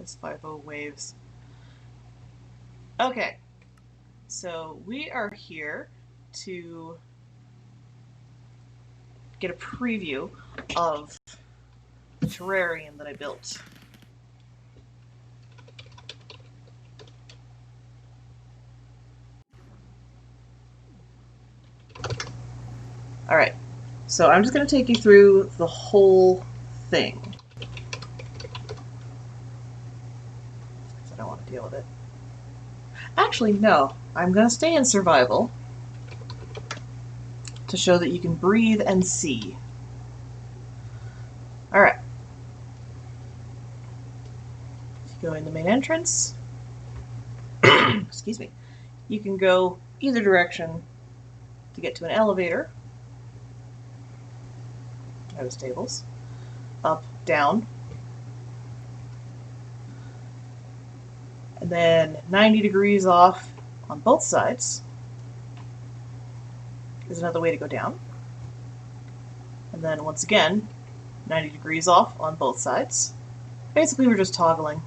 As Fivo waves. Okay, so we are here to get a preview of the terrarium that I built. Alright, so I'm just going to take you through the whole thing. Because I don't want to deal with it. Actually, no. I'm going to stay in survival to show that you can breathe and see. Alright. You go in the main entrance. Excuse me. You can go either direction to get to an elevator. Out of stables. Up, down. And then 90 degrees off on both sides is another way to go down. And then once again, 90 degrees off on both sides. Basically, we're just toggling.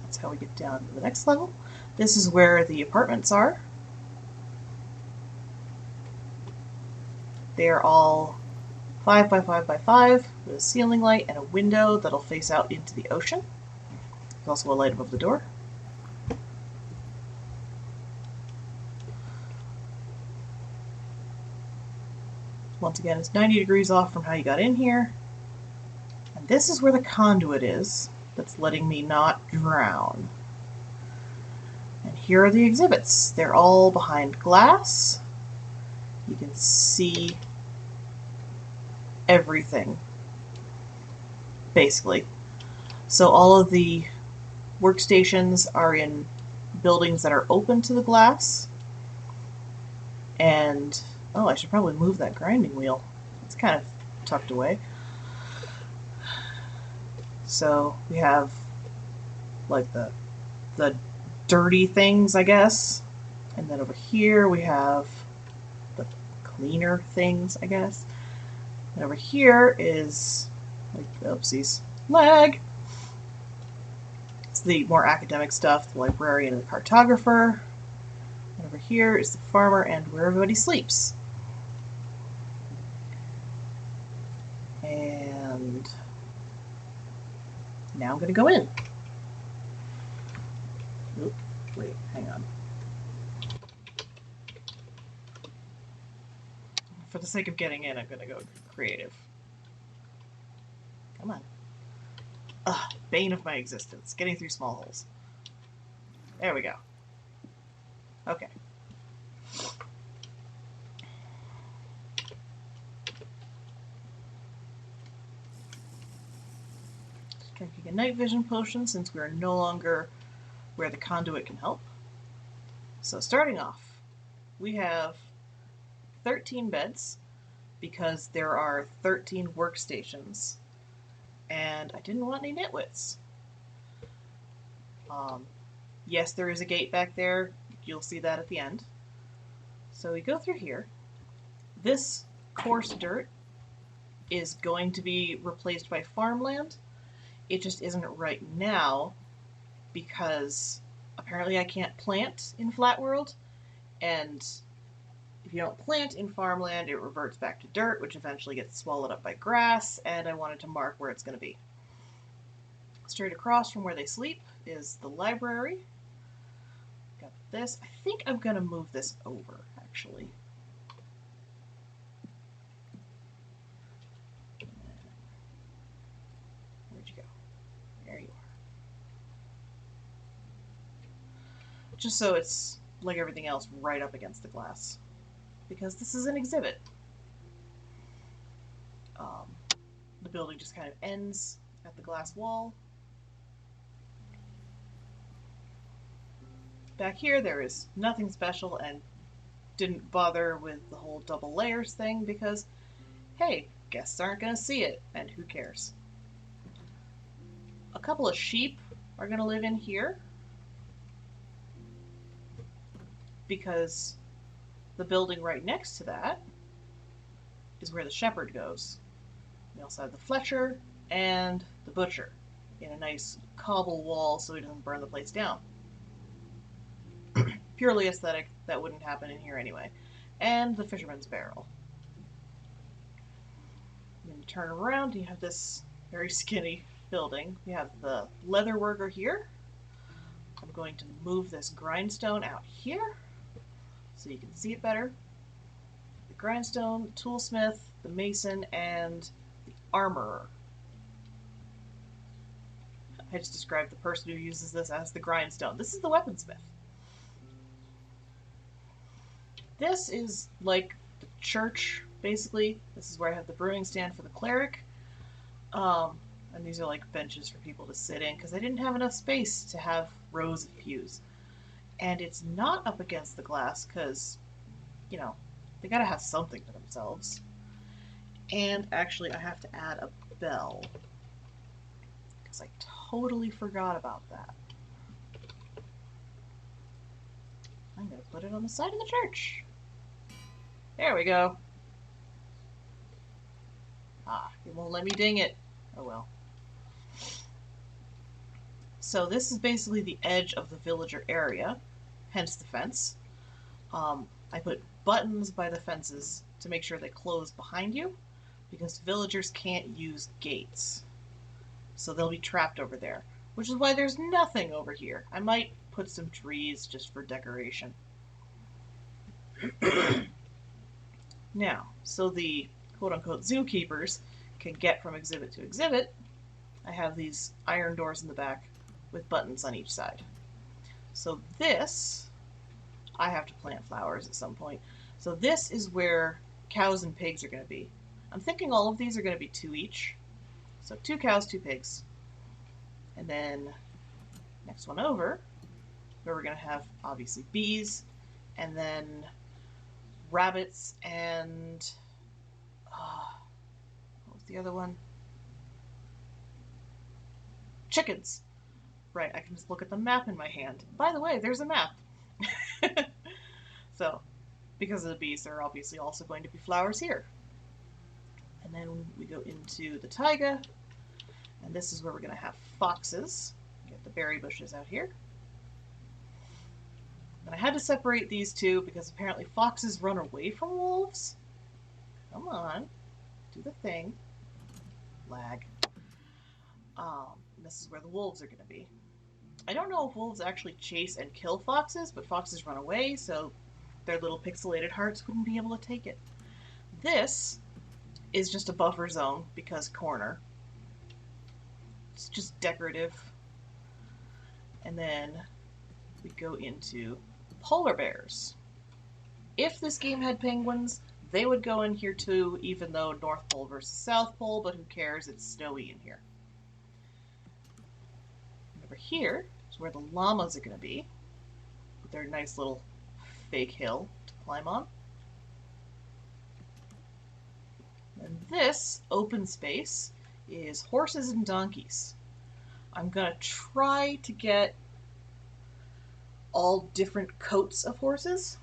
That's how we get down to the next level. This is where the apartments are. They are all 5 by 5 by 5 with a ceiling light and a window that'll face out into the ocean. There's also a light above the door. Once again, it's 90 degrees off from how you got in here. And this is where the conduit is that's letting me not drown. And here are the exhibits. They're all behind glass. You can see everything, basically. So all of the workstations are in buildings that are open to the glass. And, oh, I should probably move that grinding wheel. It's kind of tucked away. So we have like the dirty things, I guess. And then over here we have the cleaner things, I guess. And over here is, like, oopsies, lag. It's the more academic stuff, the librarian and the cartographer. And over here is the farmer and where everybody sleeps. And now I'm going to go in. Oop, wait, hang on. For the sake of getting in, I'm going to go creative. Come on. Ugh, bane of my existence. Getting through small holes. There we go. Okay. Drinking a night vision potion since we are no longer where the conduit can help. So starting off, we have 13 beds because there are 13 workstations. And I didn't want any nitwits. Yes, there is a gate back there. You'll see that at the end. So we go through here. This coarse dirt is going to be replaced by farmland. It just isn't right now because apparently I can't plant in Flat World, and if you don't plant in farmland, it reverts back to dirt, which eventually gets swallowed up by grass, and I wanted to mark where it's going to be. Straight across from where they sleep is the library. Got this. I think I'm going to move this over, actually. Where'd you go? There you are. Just so it's, like everything else, right up against the glass. Because this is an exhibit. The building just kind of ends at the glass wall. Back here there is nothing special and didn't bother with the whole double layers thing because, hey, guests aren't going to see it, and who cares? A couple of sheep are going to live in here because the building right next to that is where the shepherd goes. We also have the Fletcher and the Butcher in a nice cobble wall so he doesn't burn the place down. Purely aesthetic, that wouldn't happen in here anyway. And the Fisherman's Barrel. Then you turn around, you have this very skinny building. We have the leather worker here. I'm going to move this grindstone out here so you can see it better. The grindstone, the toolsmith, the mason, and the armorer. I just described the person who uses this as the grindstone. This is the weaponsmith. This is like the church, basically. This is where I have the brewing stand for the cleric. And these are like benches for people to sit in because I didn't have enough space to have rows of pews. And it's not up against the glass because, you know, they gotta have something to themselves. And actually, I have to add a bell because I totally forgot about that. I'm gonna put it on the side of the church. There we go. Ah, it won't let me ding it. Oh well. So this is basically the edge of the villager area, hence the fence. I put buttons by the fences to make sure they close behind you, because villagers can't use gates. So they'll be trapped over there, which is why there's nothing over here. I might put some trees just for decoration. Now, so the quote-unquote zookeepers can get from exhibit to exhibit, I have these iron doors in the back with buttons on each side. So this, I have to plant flowers at some point. So this is where cows and pigs are going to be. I'm thinking all of these are going to be 2 each. So 2 cows, 2 pigs. And then next one over, where we're going to have obviously bees, and then rabbits and what was the other one? Chickens. Right, I can just look at the map in my hand. By the way, there's a map. So, because of the bees, there are obviously also going to be flowers here. And then we go into the taiga, and this is where we're going to have foxes. Get the berry bushes out here. And I had to separate these two because apparently foxes run away from wolves. Come on, do the thing. Lag. This is where the wolves are going to be. I don't know if wolves actually chase and kill foxes, but foxes run away, so their little pixelated hearts wouldn't be able to take it. This is just a buffer zone because corner. It's just decorative. And then we go into polar bears. If this game had penguins, they would go in here too, even though North Pole versus South Pole, but who cares, it's snowy in here. And over here is where the llamas are going to be, with their nice little fake hill to climb on. And this open space is horses and donkeys. I'm going to try to get all different coats of horses.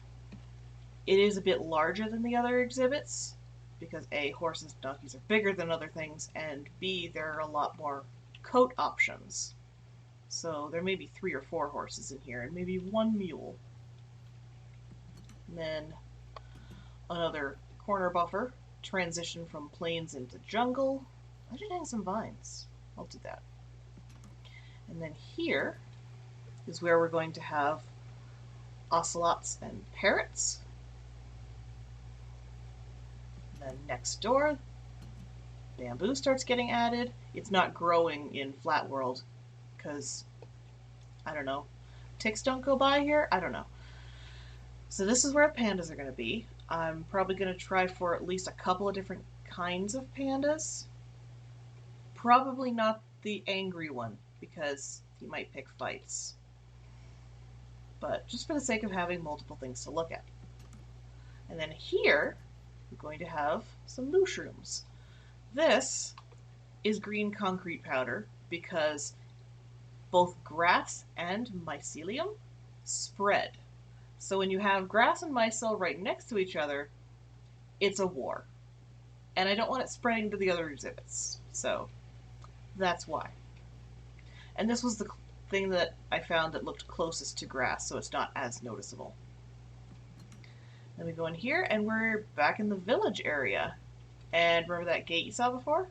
It is a bit larger than the other exhibits because A, horses and donkeys are bigger than other things, and B, there are a lot more coat options. So there may be 3 or 4 horses in here and maybe 1 mule. And then another corner buffer, transition from plains into jungle. I should hang some vines. I'll do that. And then here is where we're going to have ocelots and parrots. And then next door, bamboo starts getting added. It's not growing in Flat World because, I don't know, ticks don't go by here? I don't know. So this is where pandas are going to be. I'm probably going to try for at least a couple of different kinds of pandas. Probably not the angry one because he might pick fights. But just for the sake of having multiple things to look at. And then here, we're going to have some mushrooms. This is green concrete powder because both grass and mycelium spread. So when you have grass and mycel right next to each other, it's a war. and I don't want it spreading to the other exhibits. So that's why. And this was the thing that I found that looked closest to grass, so it's not as noticeable. Then we go in here, and we're back in the village area. And remember that gate you saw before?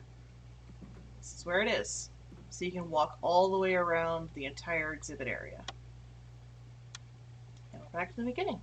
This is where it is. So you can walk all the way around the entire exhibit area. And we're back to the beginning.